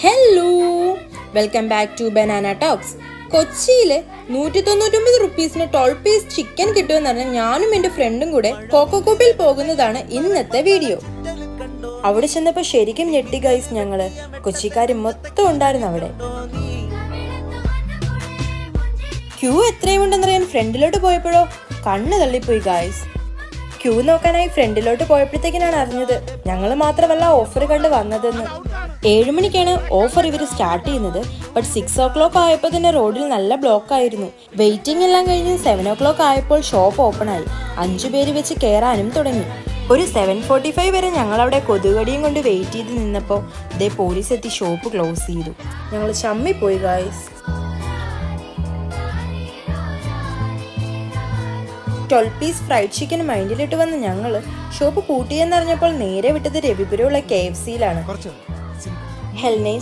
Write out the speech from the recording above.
Hello, welcome back to banana talks. കൊച്ചിയിൽ 199 റുപ്പീസിന് 12 piece chicken കിട്ടുമെന്ന് പറഞ്ഞാൽ ഞാനും എൻ്റെ ഫ്രണ്ടും കൂടെ കോക്കോക്കോപ്പിൽ പോകുന്നതാണ് ഇന്നത്തെ വീഡിയോ. അവിടെ ചെന്നപ്പോൾ ശരിക്കും ഞെട്ടി ഗൈസ്. ഞങ്ങള് കൊച്ചിക്കാർ മൊത്തം ഉണ്ടായിരുന്നു അവിടെ. ക്യൂ എത്രയും ഉണ്ടെന്നറിയാൻ ഫ്രണ്ടിലോട്ട് പോയപ്പോഴോ കണ്ണ് തള്ളിപ്പോയി ഗൈസ്. ക്യൂ നോക്കാനായി ഫ്രണ്ടിലോട്ട് പോയപ്പോഴത്തേക്കിനാണ് അറിഞ്ഞത് ഞങ്ങൾ മാത്രമല്ല ഓഫർ കണ്ട് വന്നതെന്ന്. 7 മണിക്കാണ് ഓഫർ ഇവർ സ്റ്റാർട്ട് ചെയ്യുന്നത്. ബട്ട് 6 o'clock ആയപ്പോൾ തന്നെ റോഡിൽ നല്ല ബ്ലോക്ക് ആയിരുന്നു. വെയിറ്റിംഗ് എല്ലാം കഴിഞ്ഞ് 7 o'clock ആയപ്പോൾ ഷോപ്പ് ഓപ്പൺ ആയി. 5 പേര് വെച്ച് കയറാനും തുടങ്ങി. ഒരു 7:45 വരെ ഞങ്ങളവിടെ കൊതുകടിയും കൊണ്ട് വെയിറ്റ് ചെയ്ത് നിന്നപ്പോൾ ഇതേ പോലീസ് എത്തി ഷോപ്പ് ക്ലോസ് ചെയ്തു. ഞങ്ങൾ ചമ്മിപ്പോയി ഗായ്സ്. 12 പീസ് ഫ്രൈഡ് ചിക്കൻ മൈൻഡിലിട്ട് വന്ന് ഞങ്ങൾ ഷോപ്പ് പൂട്ടിയെന്നറിഞ്ഞപ്പോൾ നേരെ വിട്ടത് രവിപുരമുള്ള KFCയിലാണ്. ഹെൽനൈൻ